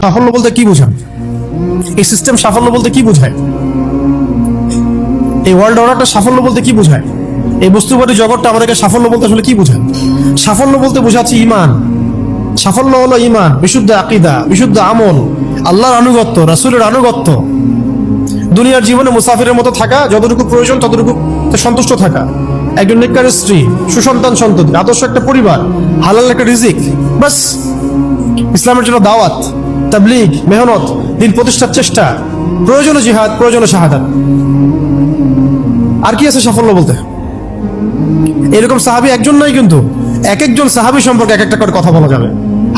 সাফল্য বলতে কি বোঝান? এই সিস্টেম সাফল্য বলতে কি বোঝায়? এই ওয়ার্ল্ড অর্ডারটা সাফল্য বলতে কি বোঝায়? এই বস্তুবাদী জগৎটা আমাদেরকে সাফল্য বলতে আসলে কি বোঝায়? সাফল্য বলতে বোঝাচ্ছে ইমান। সাফল্য হলো ইমান, বিশুদ্ধ আকীদা, বিশুদ্ধ আমল, আল্লাহর আনুগত্য, রাসূলের আনুগত্য, দুনিয়ার জীবনে মুসাফিরের মতো থাকা, যতটুকু প্রয়োজন ততটুকু সন্তুষ্ট থাকা, একজন নেককার স্ত্রী, সুসন্তান সন্ততি, আদর্শ একটা পরিবার, হালাল একটা রিজিক, বাস। ইসলামের জন্য দাওয়াত, তাবলীগ, মেহনত, দিন প্রতিষ্ঠার চেষ্টা, প্রয়োজনে জিহাদ, প্রয়োজনে শাহাদাত। আর কি আছে সাফল্য বলতে? এরকম সাহাবী একজন নয়, কিন্তু এক একজন সাহাবী সম্পর্কে এক একটা করে কথা বলা যাবে।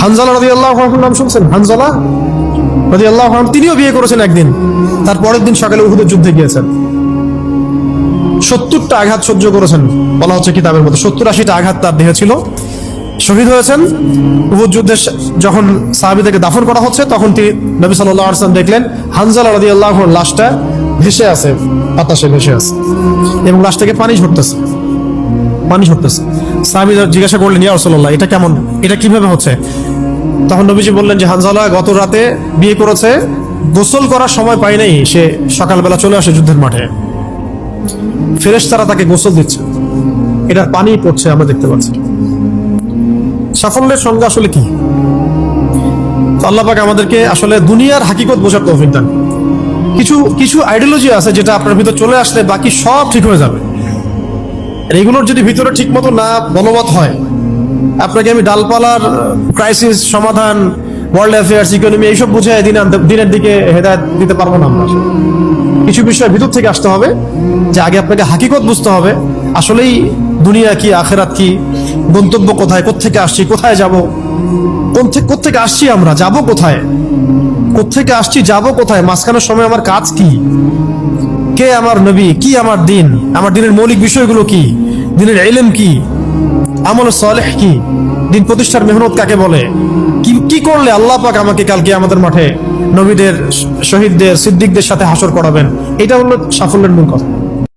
হানজালা রাদিয়াল্লাহু আনহুর নাম শুনছেন? হানজালা রাদিয়াল্লাহু আনহু, তিনিও বিয়ে করেছেন একদিন, তার পরের দিন সকালে উহুদের যুদ্ধে গিয়েছেন। 70টা আঘাত সহ্য করেছেন, বলা হচ্ছে কিতাবের মধ্যে 70-80টা আঘাত তার দেহে ছিল। শহীদ হয়েছেন। উহুদ যুদ্ধে যখন সাহাবীদেরকে দাফন করা হচ্ছে, তখন তিনি নবী সাল্লাল্লাহু আলাইহি ওয়াসাল্লাম দেখলেন হানজালা রাদিয়াল্লাহু আনহুর লাশটা ভেসে আছে, বাতাসে ভেসে আছে, এবং লাশ থেকে পানি ঝরতেছে। সাহাবীরা জিজ্ঞাসা করলেন, ইয়া রাসূলুল্লাহ, এটা কেমন, এটা কিভাবে হচ্ছে? তখন নবীজি বললেন যে হানজালা গত রাতে বিয়ে করেছে, গোসল করার সময় পায় নাই, সে সকালবেলা চলে আসে যুদ্ধের মাঠে, ফেরেশতারা তাকে গোসল দিচ্ছে, এটার পানি পড়ছে, আমরা দেখতে পাচ্ছি। সাফল্যের সংজ্ঞা আসলে কি? আল্লাহ পাক আমাদেরকে আসলে দুনিয়ার হাকিকত বোঝার তৌফিক দান। কিছু আইডিওলজি আছে যেটা আপনার ভিতর চলে আসলে বাকি সব ঠিক হয়ে যাবে। এগুলোর যদি ভিতরে ঠিক মতো না বলবৎ হয়, আপনাকে আমি ডালপালার ক্রাইসিস সমাধান, ওয়ার্ল্ড অ্যাফেয়ার্স, ইকোনমি এইসব বুঝে দিনের দিকে হেদায়েত দিতে পারবো না আমরা। কিছু বিষয় ভিতর থেকে আসতে হবে, যে আগে আপনাকে হাকিকত বুঝতে হবে, আসলেই দুনিয়া কি, আখেরাত কি, গন্তব্য কোথায়, কোত্থেকে আসছি, কোথায় যাব, কোত্থেকে আসছি, আমরা যাব কোথায়, কোত্থেকে আসছি, যাব কোথায়, মাঝখানের সময় আমার কাজ কি, কে আমার নবী, কি আমার দিন, আমার দিনের মৌলিক বিষয়গুলো কি, দিনের ইলম কি, আমল সালেহ কি, দিন প্রতিষ্ঠার মেহনত কাকে বলে, কি করলে আল্লাহ পাক আমাকে কালকে আমাদের মাঠে নবীদের, শহীদদের, সিদ্দিকদের সাথে হাসর করাবেন। এটা হলো সাফল্যের মূল কথা।